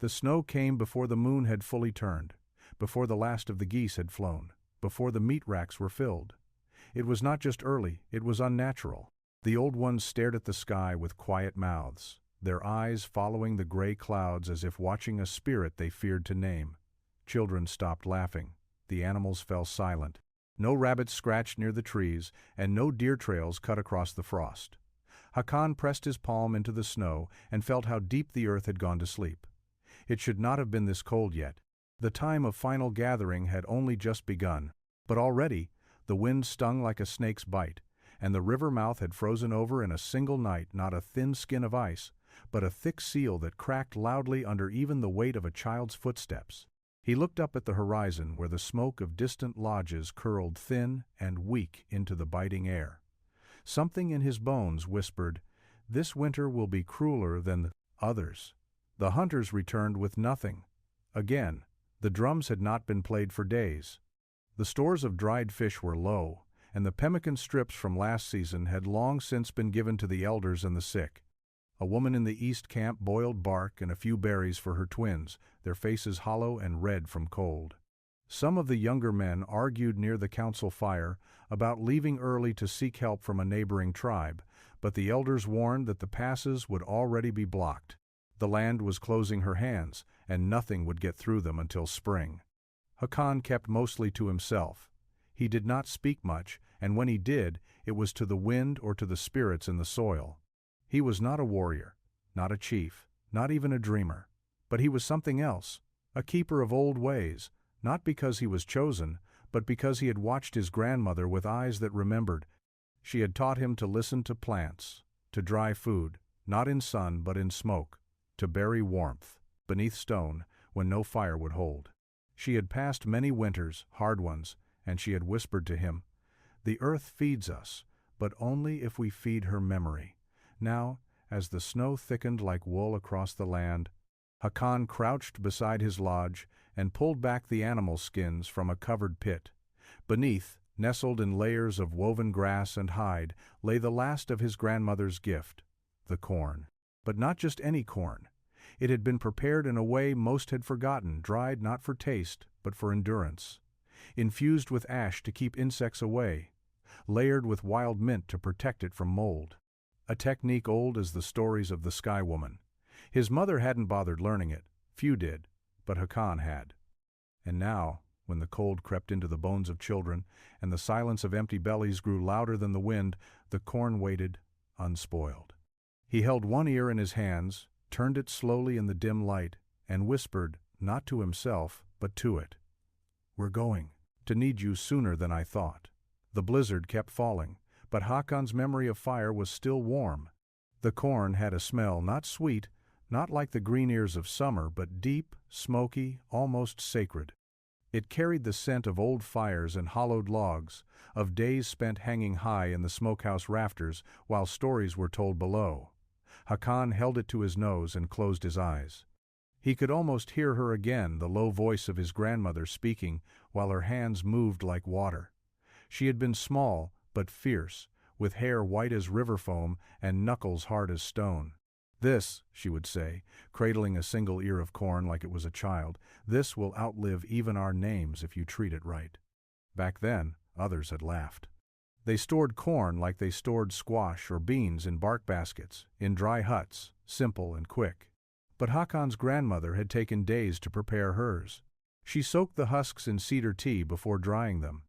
The snow came before the moon had fully turned, before the last of the geese had flown, before the meat racks were filled. It was not just early, it was unnatural. The old ones stared at the sky with quiet mouths, their eyes following the gray clouds as if watching a spirit they feared to name. Children stopped laughing. The animals fell silent. No rabbits scratched near the trees, and no deer trails cut across the frost. Hakan pressed his palm into the snow and felt how deep the earth had gone to sleep. It should not have been this cold yet. The time of final gathering had only just begun, but already the wind stung like a snake's bite, and the river mouth had frozen over in a single night, not a thin skin of ice, but a thick seal that cracked loudly under even the weight of a child's footsteps. He looked up at the horizon where the smoke of distant lodges curled thin and weak into the biting air. Something in his bones whispered, "This winter will be crueler than the others." The hunters returned with nothing. Again, the drums had not been played for days. The stores of dried fish were low, and the pemmican strips from last season had long since been given to the elders and the sick. A woman in the east camp boiled bark and a few berries for her twins, their faces hollow and red from cold. Some of the younger men argued near the council fire about leaving early to seek help from a neighboring tribe, but the elders warned that the passes would already be blocked. The land was closing her hands, and nothing would get through them until spring. Hakan kept mostly to himself. He did not speak much, and when he did, it was to the wind or to the spirits in the soil. He was not a warrior, not a chief, not even a dreamer, but he was something else, a keeper of old ways, not because he was chosen, but because he had watched his grandmother with eyes that remembered. She had taught him to listen to plants, to dry food, not in sun but in smoke, to bury warmth beneath stone when no fire would hold. She had passed many winters, hard ones, and she had whispered to him, "The earth feeds us, but only if we feed her memory." Now, as the snow thickened like wool across the land, Hakan crouched beside his lodge and pulled back the animal skins from a covered pit. Beneath, nestled in layers of woven grass and hide, lay the last of his grandmother's gift, the corn. But not just any corn. It had been prepared in a way most had forgotten, dried not for taste, but for endurance. Infused with ash to keep insects away, layered with wild mint to protect it from mold. A technique old as the stories of the Sky Woman. His mother hadn't bothered learning it, few did, but Hakan had. And now, when the cold crept into the bones of children, and the silence of empty bellies grew louder than the wind, the corn waited, unspoiled. He held one ear in his hands, turned it slowly in the dim light, and whispered, not to himself, but to it, "We're going to need you sooner than I thought." The blizzard kept falling, but Hakan's memory of fire was still warm. The corn had a smell not sweet, not like the green ears of summer, but deep, smoky, almost sacred. It carried the scent of old fires and hollowed logs, of days spent hanging high in the smokehouse rafters while stories were told below. Hakan held it to his nose and closed his eyes. He could almost hear her again, the low voice of his grandmother speaking, while her hands moved like water. She had been small, but fierce, with hair white as river foam and knuckles hard as stone. "This," she would say, cradling a single ear of corn like it was a child, "this will outlive even our names if you treat it right." Back then, others had laughed. They stored corn like they stored squash or beans in bark baskets, in dry huts, simple and quick. But Hakan's grandmother had taken days to prepare hers. She soaked the husks in cedar tea before drying them.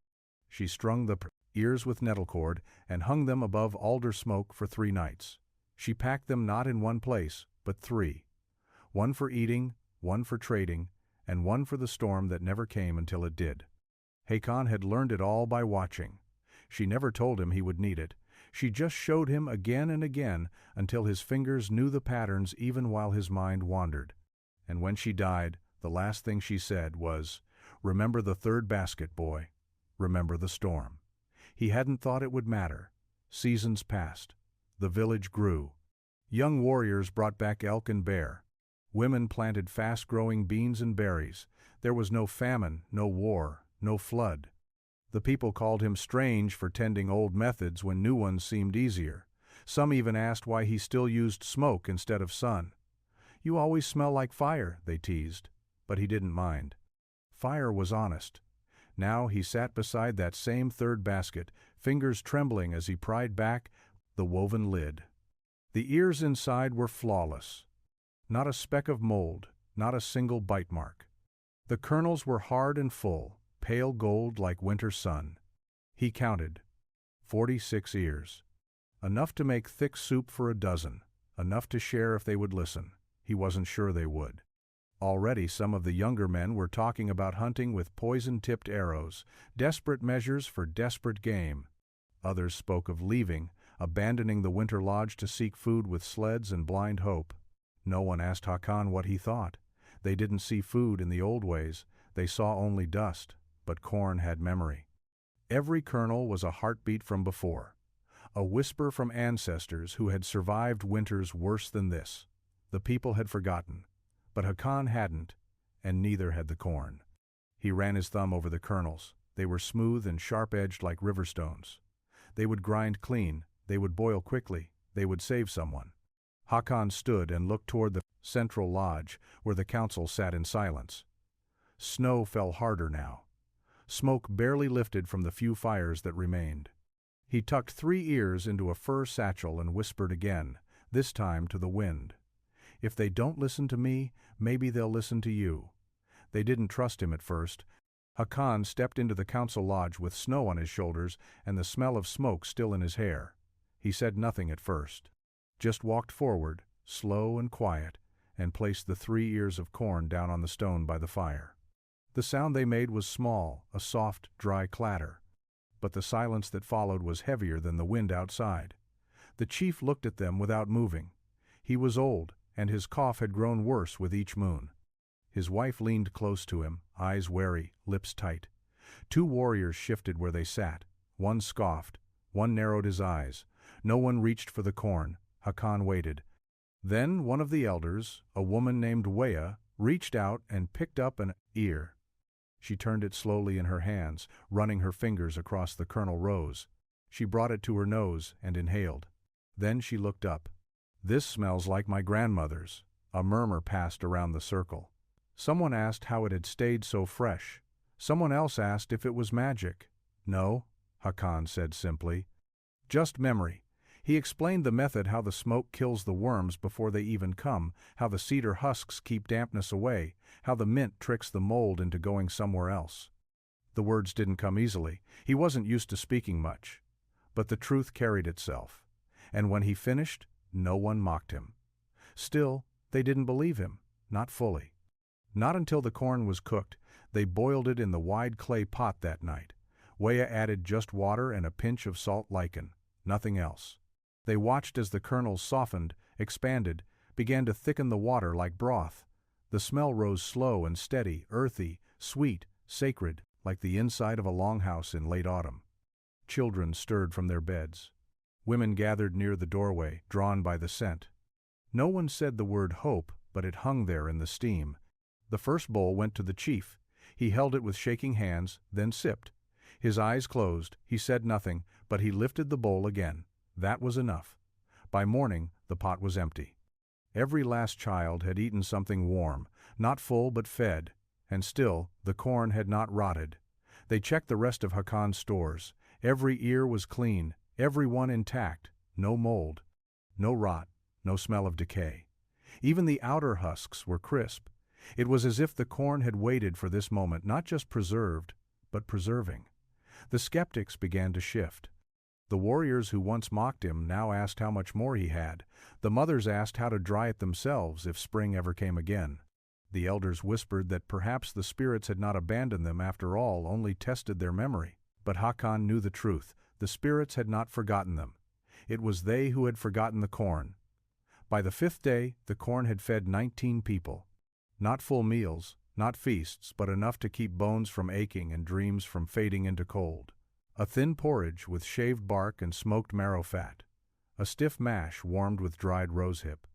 She strung the ears with nettlecord and hung them above alder smoke for 3 nights. She packed them not in one place, but 3. One for eating, one for trading, and one for the storm that never came until it did. Hakan had learned it all by watching. She never told him he would need it. She just showed him again and again until his fingers knew the patterns even while his mind wandered. And when she died, the last thing she said was, "Remember the 3rd basket, boy. Remember the storm." He hadn't thought it would matter. Seasons passed. The village grew. Young warriors brought back elk and bear. Women planted fast-growing beans and berries. There was no famine, no war, no flood. The people called him strange for tending old methods when new ones seemed easier. Some even asked why he still used smoke instead of sun. "You always smell like fire," they teased, but he didn't mind. Fire was honest. Now he sat beside that same third basket, fingers trembling as he pried back the woven lid. The ears inside were flawless. Not a speck of mold, not a single bite mark. The kernels were hard and full, pale gold like winter sun. He counted. 46 ears. Enough to make thick soup for a dozen, enough to share if they would listen. He wasn't sure they would. Already some of the younger men were talking about hunting with poison-tipped arrows, desperate measures for desperate game. Others spoke of leaving, abandoning the winter lodge to seek food with sleds and blind hope. No one asked Hakan what he thought. They didn't see food in the old ways, they saw only dust, but corn had memory. Every kernel was a heartbeat from before, a whisper from ancestors who had survived winters worse than this. The people had forgotten, but Hakan hadn't, and neither had the corn. He ran his thumb over the kernels. They were smooth and sharp-edged like river stones. They would grind clean, they would boil quickly, they would save someone. Hakan stood and looked toward the central lodge, where the council sat in silence. Snow fell harder now. Smoke barely lifted from the few fires that remained. He tucked 3 ears into a fur satchel and whispered again, this time to the wind. "If they don't listen to me, maybe they'll listen to you." They didn't trust him at first. Hakan stepped into the council lodge with snow on his shoulders and the smell of smoke still in his hair. He said nothing at first. Just walked forward, slow and quiet, and placed the 3 ears of corn down on the stone by the fire. The sound they made was small, a soft, dry clatter. But the silence that followed was heavier than the wind outside. The chief looked at them without moving. He was old, and his cough had grown worse with each moon. His wife leaned close to him, eyes wary, lips tight. 2 warriors shifted where they sat. One scoffed, one narrowed his eyes. No one reached for the corn. Hakan waited. Then one of the elders, a woman named Weah, reached out and picked up an ear. She turned it slowly in her hands, running her fingers across the kernel rows. She brought it to her nose and inhaled. Then she looked up. "This smells like my grandmother's." A murmur passed around the circle. Someone asked how it had stayed so fresh. Someone else asked if it was magic. "No," Hakan said simply. "Just memory." He explained the method, how the smoke kills the worms before they even come, how the cedar husks keep dampness away, how the mint tricks the mold into going somewhere else. The words didn't come easily. He wasn't used to speaking much. But the truth carried itself. And when he finished, no one mocked him. Still, they didn't believe him, not fully. Not until the corn was cooked. They boiled it in the wide clay pot that night. Weah added just water and a pinch of salt lichen, nothing else. They watched as the kernels softened, expanded, began to thicken the water like broth. The smell rose slow and steady, earthy, sweet, sacred, like the inside of a longhouse in late autumn. Children stirred from their beds. Women gathered near the doorway, drawn by the scent. No one said the word hope, but it hung there in the steam. The first bowl went to the chief. He held it with shaking hands, then sipped. His eyes closed, he said nothing, but he lifted the bowl again. That was enough. By morning, the pot was empty. Every last child had eaten something warm, not full but fed, and still the corn had not rotted. They checked the rest of Hakan's stores. Every ear was clean, every one intact, no mold, no rot, no smell of decay. Even the outer husks were crisp. It was as if the corn had waited for this moment, not just preserved, but preserving. The skeptics began to shift. The warriors who once mocked him now asked how much more he had. The mothers asked how to dry it themselves if spring ever came again. The elders whispered that perhaps the spirits had not abandoned them after all, only tested their memory. But Hakan knew the truth. The spirits had not forgotten them. It was they who had forgotten the corn. By the 5th day, the corn had fed 19 people. Not full meals, not feasts, but enough to keep bones from aching and dreams from fading into cold. A thin porridge with shaved bark and smoked marrow fat. A stiff mash warmed with dried rosehip.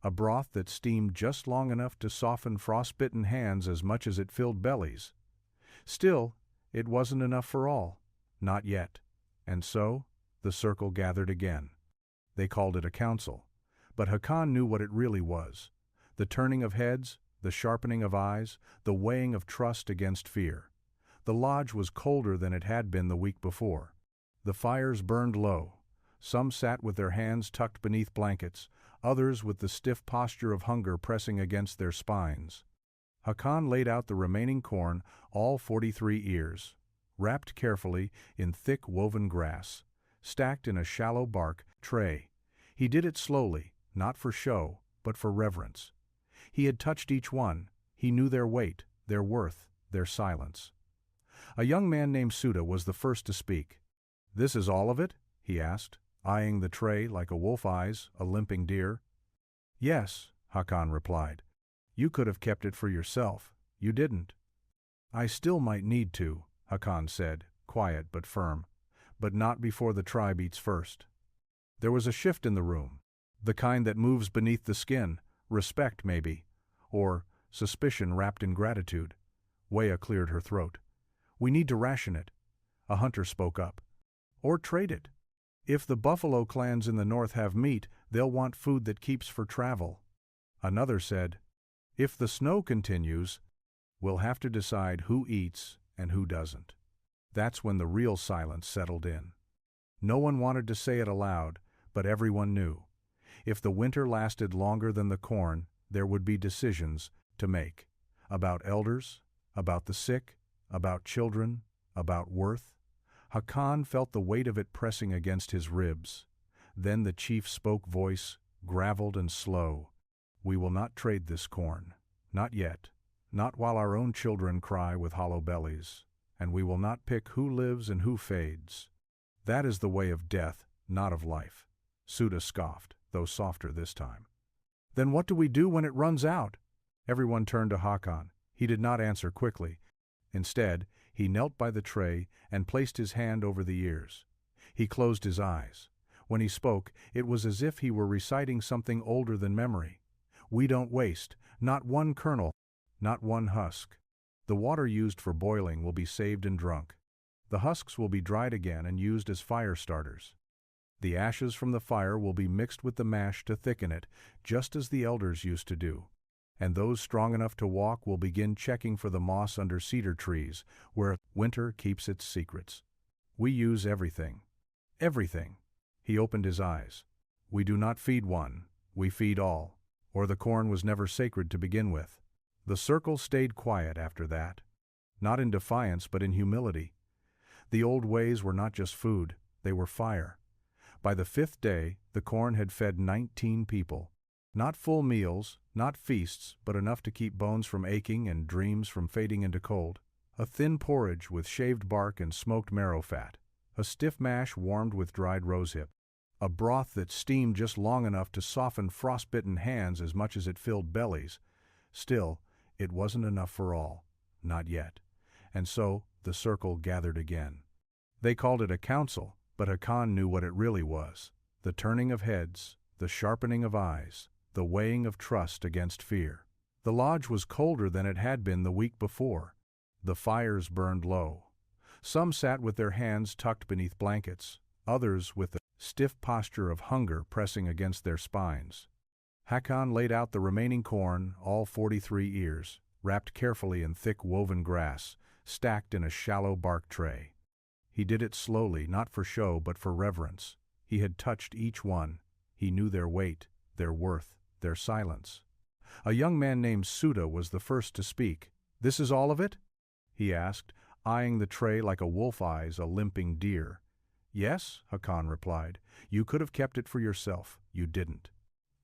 A broth that steamed just long enough to soften frostbitten hands as much as it filled bellies. Still, it wasn't enough for all. Not yet. And so, the circle gathered again. They called it a council. But Hakan knew what it really was. The turning of heads, the sharpening of eyes, the weighing of trust against fear. The lodge was colder than it had been the week before. The fires burned low. Some sat with their hands tucked beneath blankets, others with the stiff posture of hunger pressing against their spines. Hakan laid out the remaining corn, all 43 ears, wrapped carefully in thick woven grass, stacked in a shallow bark tray. He did it slowly, not for show, but for reverence. He had touched each one. He knew their weight, their worth, their silence. A young man named Suda was the first to speak. "This is all of it?" he asked, eyeing the tray like a wolf eyes a limping deer. "Yes," Hakan replied. "You could have kept it for yourself. You didn't." "I still might need to," Hakan said, quiet but firm. "But not before the tribe eats first." There was a shift in the room, the kind that moves beneath the skin, respect maybe, or suspicion wrapped in gratitude. Weah cleared her throat. "We need to ration it," a hunter spoke up. "Or trade it. If the buffalo clans in the north have meat, they'll want food that keeps for travel." Another said, "If the snow continues, we'll have to decide who eats and who doesn't." That's when the real silence settled in. No one wanted to say it aloud, but everyone knew. If the winter lasted longer than the corn, there would be decisions to make. About elders, about the sick, about children, about worth. Hakan felt the weight of it pressing against his ribs. Then the chief spoke, voice graveled and slow. "We will not trade this corn. Not yet. Not while our own children cry with hollow bellies. And we will not pick who lives and who fades. That is the way of death, not of life." Suda scoffed, though softer this time. "Then what do we do when it runs out?" Everyone turned to Hakan. He did not answer quickly. Instead, he knelt by the tray and placed his hand over the ears. He closed his eyes. When he spoke, it was as if he were reciting something older than memory. "We don't waste, not one kernel, not one husk. The water used for boiling will be saved and drunk. The husks will be dried again and used as fire starters. The ashes from the fire will be mixed with the mash to thicken it, just as the elders used to do. And those strong enough to walk will begin checking for the moss under cedar trees, where winter keeps its secrets. We use everything. Everything." He opened his eyes. "We do not feed one, we feed all, or the corn was never sacred to begin with." The circle stayed quiet after that. Not in defiance, but in humility. The old ways were not just food, they were fire. By the 5th day, the corn had fed 19 people. Not full meals, not feasts, but enough to keep bones from aching and dreams from fading into cold. A thin porridge with shaved bark and smoked marrow fat. A stiff mash warmed with dried rosehip. A broth that steamed just long enough to soften frostbitten hands as much as it filled bellies. Still, it wasn't enough for all. Not yet. And so, the circle gathered again. They called it a council, but Hakan knew what it really was. The turning of heads, the sharpening of eyes, the weighing of trust against fear. The lodge was colder than it had been the week before. The fires burned low. Some sat with their hands tucked beneath blankets, others with the stiff posture of hunger pressing against their spines. Hakan laid out the remaining corn, all 43 ears, wrapped carefully in thick woven grass, stacked in a shallow bark tray. He did it slowly, not for show but for reverence. He had touched each one. He knew their weight, their worth, their silence. A young man named Suda was the first to speak. "This is all of it?" he asked, eyeing the tray like a wolf eyes a limping deer. "Yes," Hakan replied. "You could have kept it for yourself. You didn't."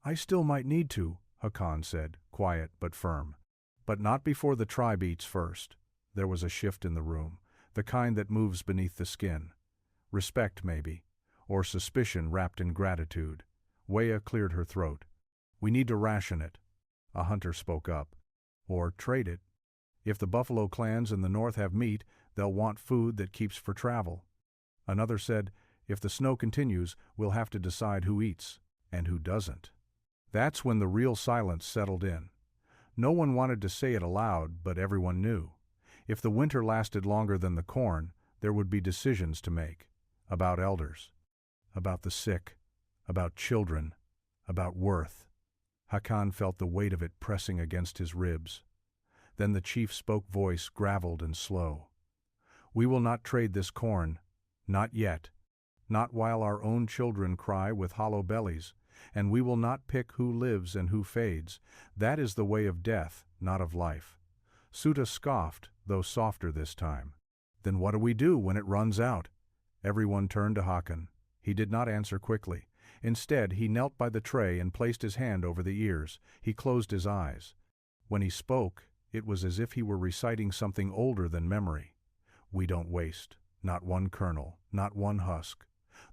"I still might need to," Hakan said, quiet but firm. "But not before the tribe eats first." There was a shift in the room, the kind that moves beneath the skin. Respect, maybe, or suspicion wrapped in gratitude. Weah cleared her throat. "We need to ration it," a hunter spoke up. "Or trade it. If the buffalo clans in the north have meat, they'll want food that keeps for travel." Another said, "If the snow continues, we'll have to decide who eats and who doesn't." That's when the real silence settled in. No one wanted to say it aloud, but everyone knew. If the winter lasted longer than the corn, there would be decisions to make. About elders. About the sick. About children. About worth. Hakan felt the weight of it pressing against his ribs. Then the chief spoke, voice graveled and slow. "We will not trade this corn, not yet, not while our own children cry with hollow bellies, and we will not pick who lives and who fades. That is the way of death, not of life." Suta scoffed, though softer this time. "Then what do we do when it runs out?" Everyone turned to Hakan. He did not answer quickly. Instead, he knelt by the tray and placed his hand over the ears. He closed his eyes. When he spoke, it was as if he were reciting something older than memory. "We don't waste, not one kernel, not one husk.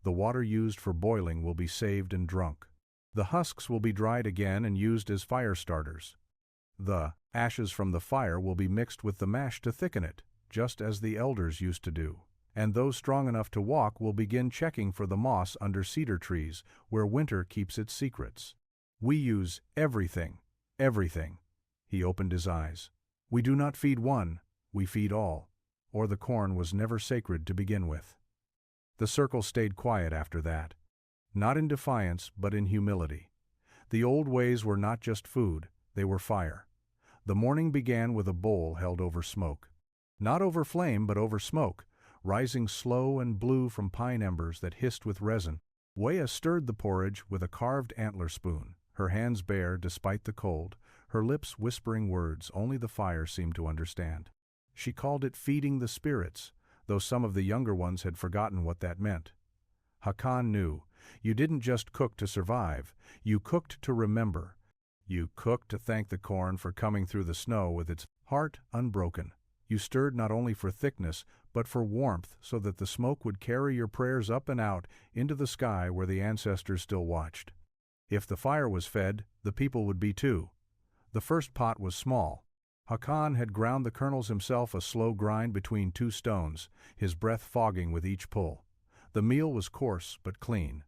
The water used for boiling will be saved and drunk. The husks will be dried again and used as fire starters. The ashes from the fire will be mixed with the mash to thicken it, just as the elders used to do. And those strong enough to walk will begin checking for the moss under cedar trees, where winter keeps its secrets. We use everything, everything." He opened his eyes. "We do not feed one, we feed all, or the corn was never sacred to begin with." The circle stayed quiet after that. Not in defiance, but in humility. The old ways were not just food, they were fire. The morning began with a bowl held over smoke. Not over flame, but over smoke, rising slow and blue from pine embers that hissed with resin. Weya stirred the porridge with a carved antler spoon, her hands bare despite the cold, her lips whispering words only the fire seemed to understand. She called it feeding the spirits, though some of the younger ones had forgotten what that meant. Hakan knew. You didn't just cook to survive, you cooked to remember. You cooked to thank the corn for coming through the snow with its heart unbroken. You stirred not only for thickness, but for warmth, so that the smoke would carry your prayers up and out into the sky where the ancestors still watched. If the fire was fed, the people would be too. The first pot was small. Hakan had ground the kernels himself, a slow grind between two stones, his breath fogging with each pull. The meal was coarse but clean.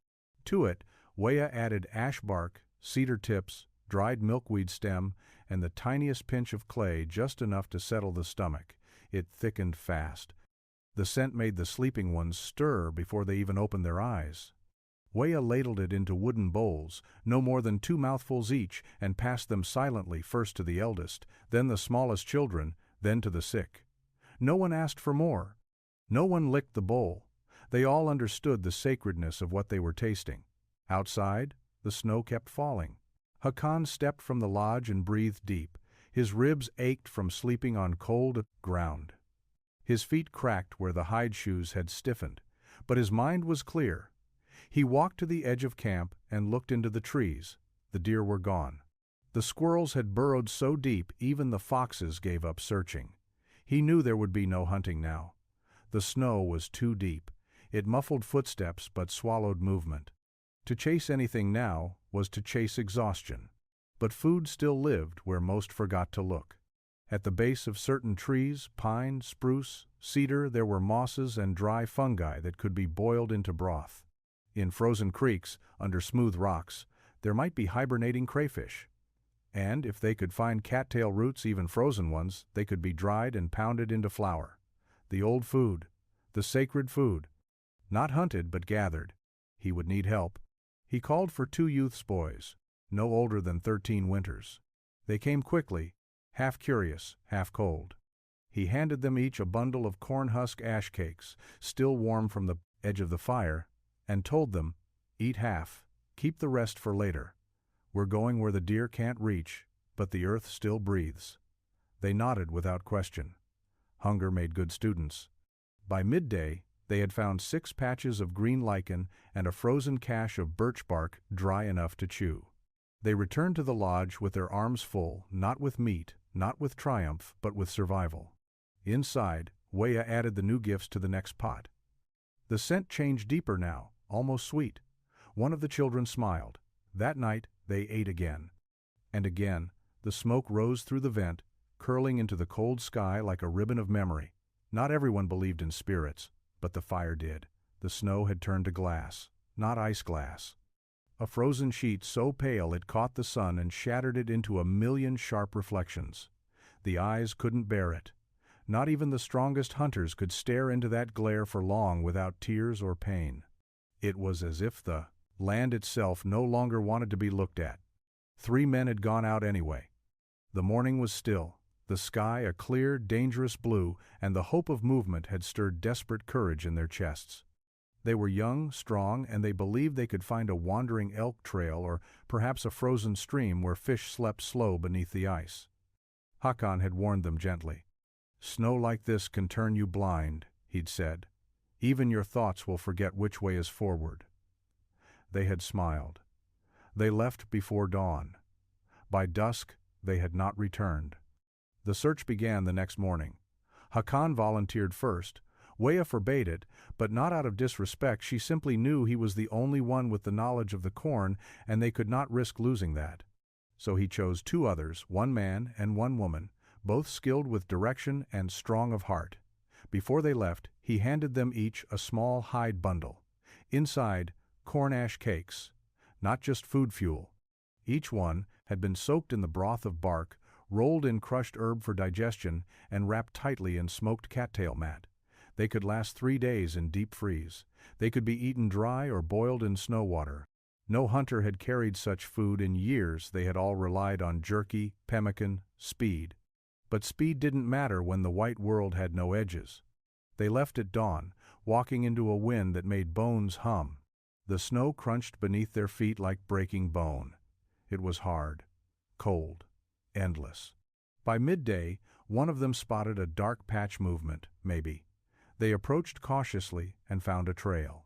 To it, Weya added ash bark, cedar tips, dried milkweed stem, and the tiniest pinch of clay, just enough to settle the stomach. It thickened fast. The scent made the sleeping ones stir before they even opened their eyes. Weya ladled it into wooden bowls, no more than 2 mouthfuls each, and passed them silently first to the eldest, then the smallest children, then to the sick. No one asked for more. No one licked the bowl. They all understood the sacredness of what they were tasting. Outside, the snow kept falling. Hakan stepped from the lodge and breathed deep. His ribs ached from sleeping on cold ground. His feet cracked where the hide shoes had stiffened, but his mind was clear. He walked to the edge of camp and looked into the trees. The deer were gone. The squirrels had burrowed so deep even the foxes gave up searching. He knew there would be no hunting now. The snow was too deep. It muffled footsteps but swallowed movement. To chase anything now was to chase exhaustion. But food still lived where most forgot to look. At the base of certain trees, pine, spruce, cedar, there were mosses and dry fungi that could be boiled into broth. In frozen creeks, under smooth rocks, there might be hibernating crayfish. And if they could find cattail roots, even frozen ones, they could be dried and pounded into flour. The old food, the sacred food. Not hunted but gathered. He would need help. He called for 2 youth's boys, no older than 13 winters. They came quickly, half curious, half cold. He handed them each a bundle of corn husk ash cakes, still warm from the edge of the fire, and told them, "Eat half, keep the rest for later. We're going where the deer can't reach, but the earth still breathes." They nodded without question. Hunger made good students. By midday, they had found 6 patches of green lichen and a frozen cache of birch bark dry enough to chew. They returned to the lodge with their arms full, not with meat, not with triumph, but with survival. Inside, Weya added the new gifts to the next pot. The scent changed deeper now, almost sweet. One of the children smiled. That night, they ate again. And again, the smoke rose through the vent, curling into the cold sky like a ribbon of memory. Not everyone believed in spirits, but the fire did. The snow had turned to glass, not ice glass. A frozen sheet so pale it caught the sun and shattered it into a million sharp reflections. The eyes couldn't bear it. Not even the strongest hunters could stare into that glare for long without tears or pain. It was as if the land itself no longer wanted to be looked at. 3 men had gone out anyway. The morning was still, the sky a clear, dangerous blue, and the hope of movement had stirred desperate courage in their chests. They were young, strong, and they believed they could find a wandering elk trail or perhaps a frozen stream where fish slept slow beneath the ice. Hakan had warned them gently. "Snow like this can turn you blind," he'd said. "Even your thoughts will forget which way is forward." They had smiled. They left before dawn. By dusk, they had not returned. The search began the next morning. Hakan volunteered first. Weah forbade it, but not out of disrespect. She simply knew he was the only one with the knowledge of the corn, and they could not risk losing that. So he chose 2 others, 1 man and 1 woman, both skilled with direction and strong of heart. Before they left, he handed them each a small hide bundle. Inside, corn ash cakes. Not just food fuel. Each one had been soaked in the broth of bark, rolled in crushed herb for digestion, and wrapped tightly in smoked cattail mat. They could last 3 days in deep freeze. They could be eaten dry or boiled in snow water. No hunter had carried such food in years. They had all relied on jerky, pemmican, speed. But speed didn't matter when the white world had no edges. They left at dawn, walking into a wind that made bones hum. The snow crunched beneath their feet like breaking bone. It was hard, cold, endless. By midday, one of them spotted a dark patch movement, maybe. They approached cautiously and found a trail.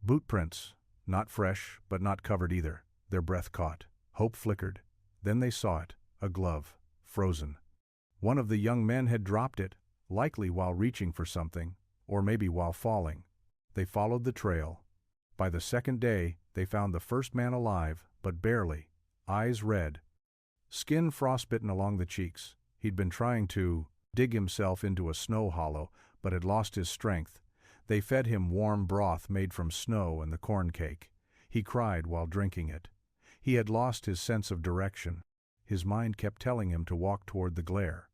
Boot prints, not fresh, but not covered either. Their breath caught. Hope flickered. Then they saw it, a glove, frozen. One of the young men had dropped it, likely while reaching for something, or maybe while falling. They followed the trail. By the second day, they found the first man alive, but barely, eyes red. Skin frostbitten along the cheeks. He'd been trying to dig himself into a snow hollow, but had lost his strength. They fed him warm broth made from snow and the corn cake. He cried while drinking it. He had lost his sense of direction. His mind kept telling him to walk toward the glare.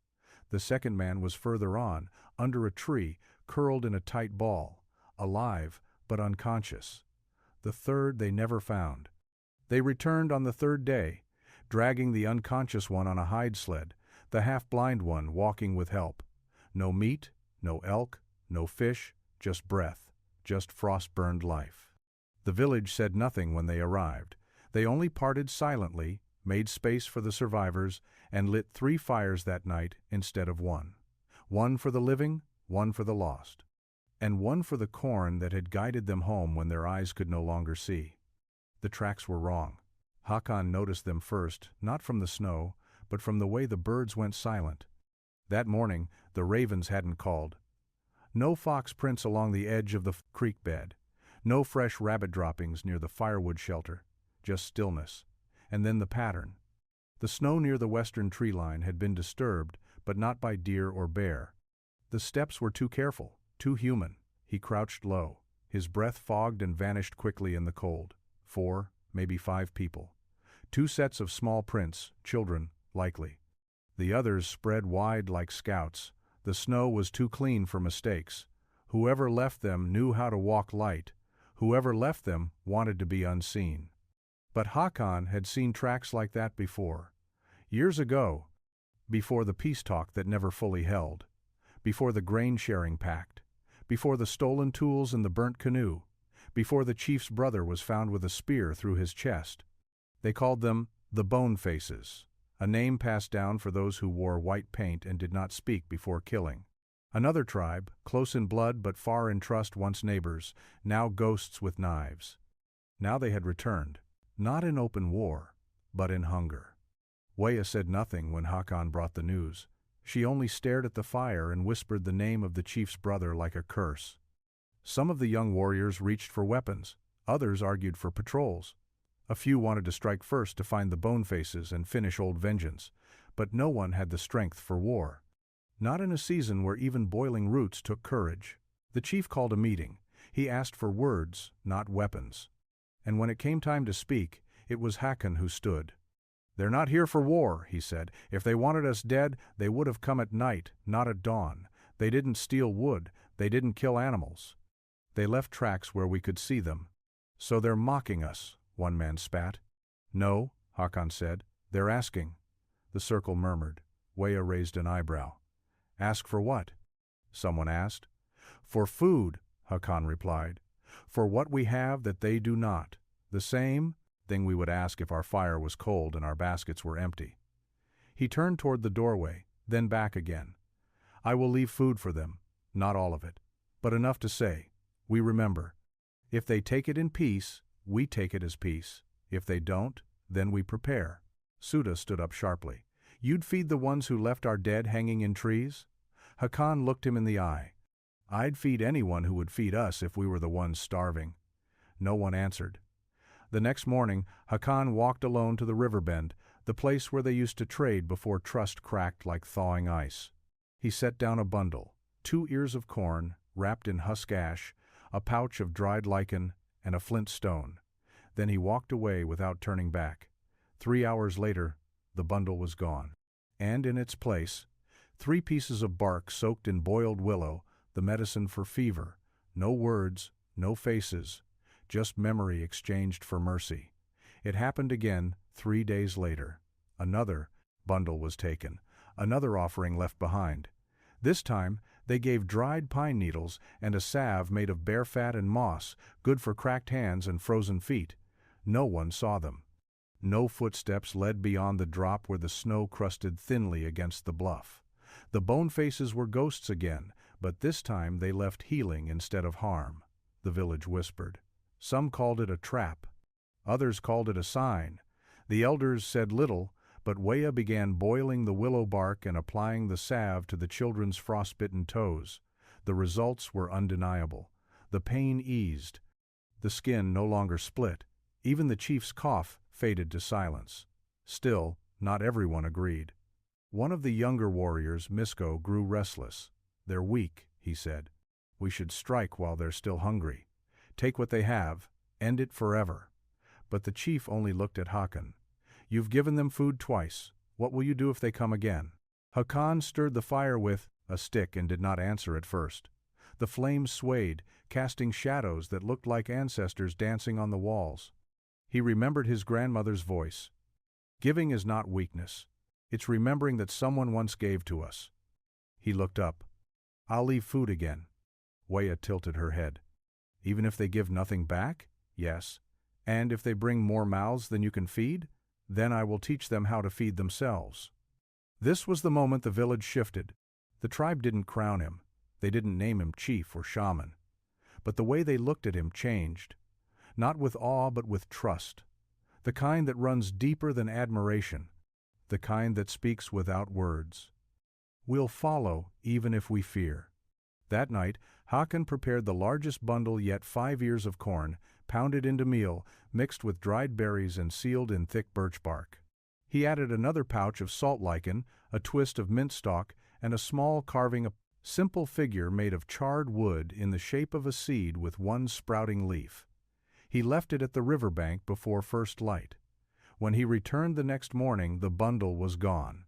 The second man was further on, under a tree, curled in a tight ball, alive but unconscious. The third they never found. They returned on the 3rd day, dragging the unconscious one on a hide sled, the half-blind one walking with help. No meat, no elk, no fish, just breath, just frost-burned life. The village said nothing when they arrived. They only parted silently, made space for the survivors, and lit 3 fires that night instead of 1. 1 for the living, 1 for the lost. And 1 for the corn that had guided them home when their eyes could no longer see. The tracks were wrong. Hakan noticed them first, not from the snow, but from the way the birds went silent. That morning, the ravens hadn't called. No fox prints along the edge of the creek bed. No fresh rabbit droppings near the firewood shelter. Just stillness. And then the pattern. The snow near the western tree line had been disturbed, but not by deer or bear. The steps were too careful, too human. He crouched low. His breath fogged and vanished quickly in the cold. 4, maybe 5 people. 2 sets of small prints, children, likely. The others spread wide like scouts. The snow was too clean for mistakes. Whoever left them knew how to walk light. Whoever left them wanted to be unseen. But Hakan had seen tracks like that before. Years ago, before the peace talk that never fully held, before the grain-sharing pact, before the stolen tools and the burnt canoe, before the chief's brother was found with a spear through his chest. They called them the Bone Faces, a name passed down for those who wore white paint and did not speak before killing. Another tribe, close in blood but far in trust, once neighbors, now ghosts with knives. Now they had returned, not in open war, but in hunger. Weah said nothing when Hakan brought the news. She only stared at the fire and whispered the name of the chief's brother like a curse. Some of the young warriors reached for weapons. Others argued for patrols. A few wanted to strike first to find the Bone Faces and finish old vengeance, but no one had the strength for war. Not in a season where even boiling roots took courage. The chief called a meeting. He asked for words, not weapons. And when it came time to speak, it was Hakan who stood. "They're not here for war," he said. "If they wanted us dead, they would have come at night, not at dawn. They didn't steal wood. They didn't kill animals. They left tracks where we could see them. So they're mocking us," one man spat. "No," Hakan said. "They're asking," the circle murmured. Weah raised an eyebrow. "Ask for what?" someone asked. "For food," Hakan replied. "For what we have that they do not. The same thing we would ask if our fire was cold and our baskets were empty." He turned toward the doorway, then back again. "I will leave food for them, not all of it, but enough to say, we remember. If they take it in peace, we take it as peace. If they don't, then we prepare." Suda stood up sharply. "You'd feed the ones who left our dead hanging in trees?" Hakan looked him in the eye. "I'd feed anyone who would feed us if we were the ones starving." No one answered. The next morning, Hakan walked alone to the river bend, the place where they used to trade before trust cracked like thawing ice. He set down a bundle, 2 ears of corn, wrapped in husk ash, a pouch of dried lichen, and a flint stone. Then he walked away without turning back. 3 hours later, the bundle was gone. And in its place, 3 pieces of bark soaked in boiled willow, the medicine for fever. No words, no faces, just memory exchanged for mercy. It happened again 3 days later. Another bundle was taken, another offering left behind. This time, they gave dried pine needles and a salve made of bear fat and moss, good for cracked hands and frozen feet. No one saw them. No footsteps led beyond the drop where the snow crusted thinly against the bluff. The bone faces were ghosts again, but this time they left healing instead of harm, the village whispered. Some called it a trap. Others called it a sign. The elders said little, but Weah began boiling the willow bark and applying the salve to the children's frostbitten toes. The results were undeniable. The pain eased. The skin no longer split. Even the chief's cough faded to silence. Still, not everyone agreed. One of the younger warriors, Misko, grew restless. "They're weak," he said. "We should strike while they're still hungry. Take what they have, end it forever." But the chief only looked at Hakan. "You've given them food twice. What will you do if they come again?" Hakan stirred the fire with a stick and did not answer at first. The flames swayed, casting shadows that looked like ancestors dancing on the walls. He remembered his grandmother's voice. "Giving is not weakness. It's remembering that someone once gave to us." He looked up. "I'll leave food again." Weah tilted her head. "Even if they give nothing back?" "Yes. And if they bring more mouths than you can feed? Then I will teach them how to feed themselves." This was the moment the village shifted. The tribe didn't crown him. They didn't name him chief or shaman. But the way they looked at him changed. Not with awe, but with trust. The kind that runs deeper than admiration. The kind that speaks without words. "We'll follow, even if we fear." That night, Hakan prepared the largest bundle yet, 5 ears of corn, pounded into meal, mixed with dried berries and sealed in thick birch bark. He added another pouch of salt lichen, a twist of mint stalk, and a small carving, a simple figure made of charred wood in the shape of a seed with one sprouting leaf. He left it at the river bank before first light. When he returned the next morning, the bundle was gone.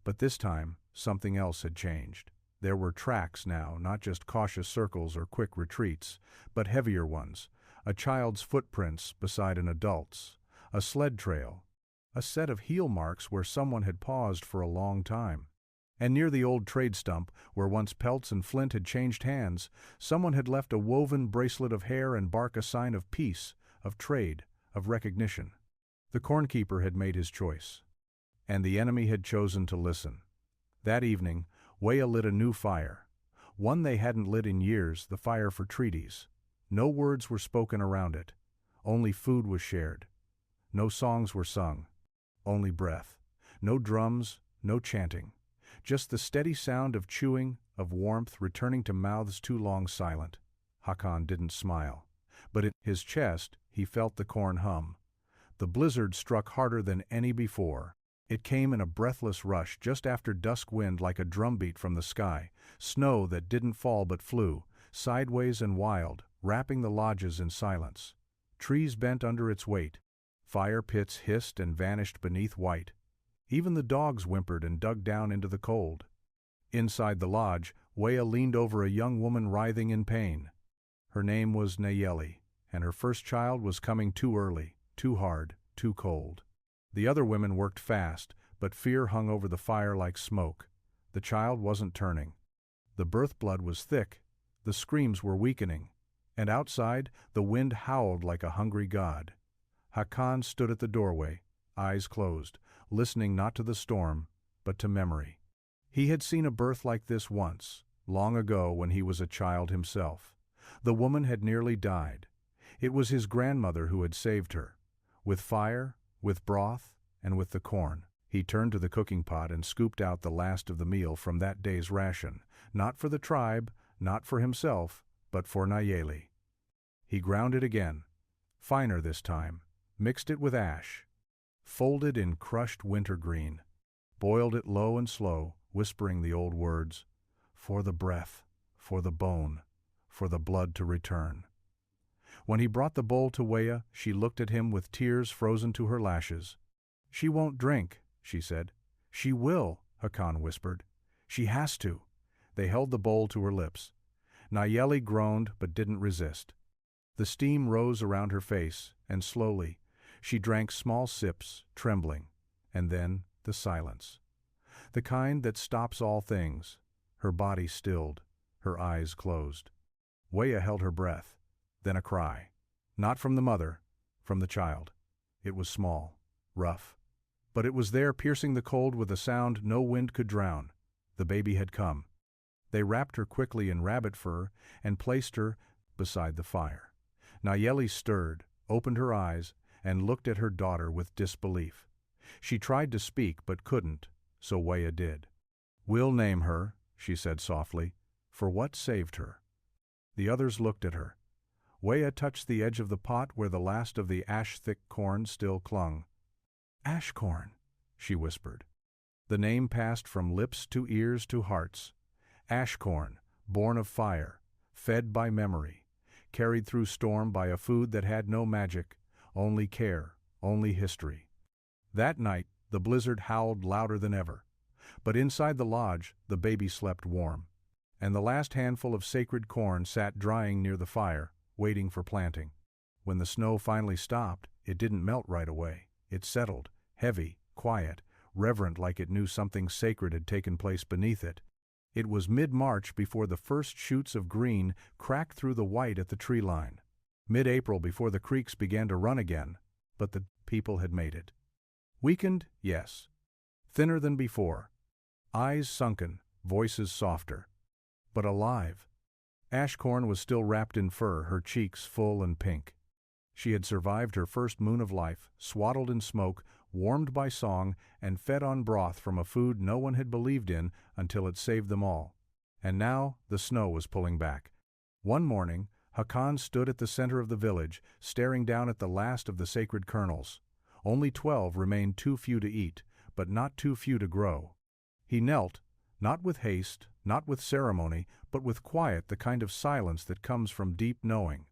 But this time, something else had changed. There were tracks now, not just cautious circles or quick retreats, but heavier ones. A child's footprints beside an adult's. A sled trail. A set of heel marks where someone had paused for a long time. And near the old trade stump, where once pelts and flint had changed hands, someone had left a woven bracelet of hair and bark, a sign of peace, of trade, of recognition. The cornkeeper had made his choice. And the enemy had chosen to listen. That evening, Weah lit a new fire. One they hadn't lit in years, the fire for treaties. No words were spoken around it. Only food was shared. No songs were sung. Only breath. No drums, no chanting. Just the steady sound of chewing, of warmth returning to mouths too long silent. Hakan didn't smile. But in his chest, he felt the corn hum. The blizzard struck harder than any before. It came in a breathless rush just after dusk wind, like a drumbeat from the sky, snow that didn't fall but flew, sideways and wild, wrapping the lodges in silence. Trees bent under its weight. Fire pits hissed and vanished beneath white. Even the dogs whimpered and dug down into the cold. Inside the lodge, Weah leaned over a young woman writhing in pain. Her name was Nayeli, and her first child was coming too early, too hard, too cold. The other women worked fast, but fear hung over the fire like smoke. The child wasn't turning. The birth blood was thick, the screams were weakening, and outside the wind howled like a hungry god. Hakan stood at the doorway, eyes closed, listening not to the storm, but to memory. He had seen a birth like this once, long ago when he was a child himself. The woman had nearly died. It was his grandmother who had saved her. With fire, with broth, and with the corn. He turned to the cooking pot and scooped out the last of the meal from that day's ration, not for the tribe, not for himself, but for Nayeli. He ground it again, finer this time, mixed it with ash, folded in crushed wintergreen, boiled it low and slow, whispering the old words, for the breath, for the bone, for the blood to return. When he brought the bowl to Weah, she looked at him with tears frozen to her lashes. "She won't drink," she said. "She will," Hakan whispered. "She has to." They held the bowl to her lips. Nayeli groaned but didn't resist. The steam rose around her face, and slowly, she drank small sips, trembling, and then the silence. The kind that stops all things. Her body stilled, her eyes closed. Weah held her breath, then a cry. Not from the mother, from the child. It was small, rough. But it was there, piercing the cold with a sound no wind could drown. The baby had come. They wrapped her quickly in rabbit fur and placed her beside the fire. Nayeli stirred, opened her eyes, and looked at her daughter with disbelief. She tried to speak but couldn't, so Weah did. "We'll name her," she said softly, "for what saved her." The others looked at her. Weah touched the edge of the pot where the last of the ash-thick corn still clung. "Ash corn," she whispered. The name passed from lips to ears to hearts. Ash corn, born of fire, fed by memory, carried through storm by a food that had no magic, only care, only history. That night, the blizzard howled louder than ever. But inside the lodge, the baby slept warm. And the last handful of sacred corn sat drying near the fire, waiting for planting. When the snow finally stopped, it didn't melt right away. It settled, heavy, quiet, reverent, like it knew something sacred had taken place beneath it. It was mid-March before the first shoots of green cracked through the white at the tree line. Mid-April before the creeks began to run again, but the people had made it. Weakened, yes. Thinner than before. Eyes sunken, voices softer. But alive. Ashcorn was still wrapped in fur, her cheeks full and pink. She had survived her first moon of life, swaddled in smoke, warmed by song, and fed on broth from a food no one had believed in until it saved them all. And now the snow was pulling back. One morning, Hakan stood at the center of the village, staring down at the last of the sacred kernels. Only 12 remained, too few to eat, but not too few to grow. He knelt, not with haste, not with ceremony, but with quiet, the kind of silence that comes from deep knowing.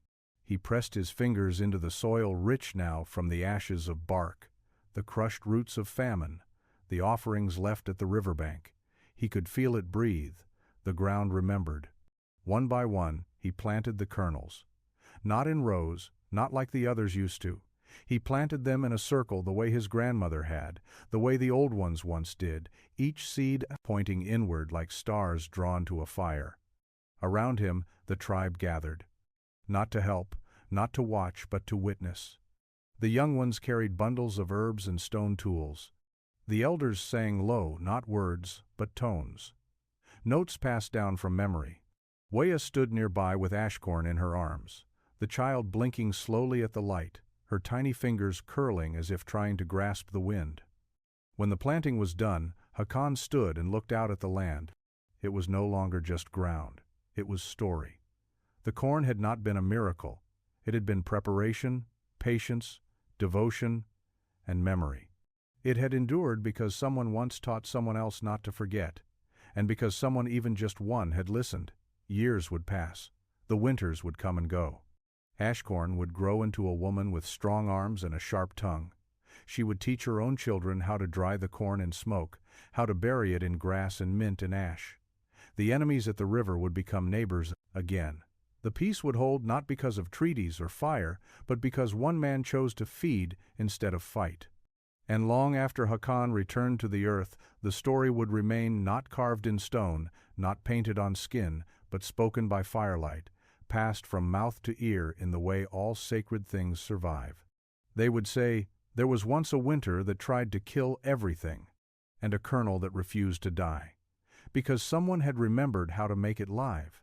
He pressed his fingers into the soil, rich now from the ashes of bark, the crushed roots of famine, the offerings left at the riverbank. He could feel it breathe. The ground remembered. One by one, he planted the kernels. Not in rows, not like the others used to. He planted them in a circle the way his grandmother had, the way the old ones once did, each seed pointing inward like stars drawn to a fire. Around him, the tribe gathered. Not to help, not to watch, but to witness. The young ones carried bundles of herbs and stone tools. The elders sang low, not words, but tones. Notes passed down from memory. Weah stood nearby with Ashcorn in her arms, the child blinking slowly at the light, her tiny fingers curling as if trying to grasp the wind. When the planting was done, Hakan stood and looked out at the land. It was no longer just ground. It was story. The corn had not been a miracle. It had been preparation, patience, devotion, and memory. It had endured because someone once taught someone else not to forget, and because someone, even just one, had listened. Years would pass. The winters would come and go. Ashcorn would grow into a woman with strong arms and a sharp tongue. She would teach her own children how to dry the corn in smoke, how to bury it in grass and mint and ash. The enemies at the river would become neighbors again. The peace would hold not because of treaties or fire, but because one man chose to feed instead of fight. And long after Hakan returned to the earth, the story would remain not carved in stone, not painted on skin, but spoken by firelight, passed from mouth to ear in the way all sacred things survive. They would say, "There was once a winter that tried to kill everything, and a kernel that refused to die, because someone had remembered how to make it live."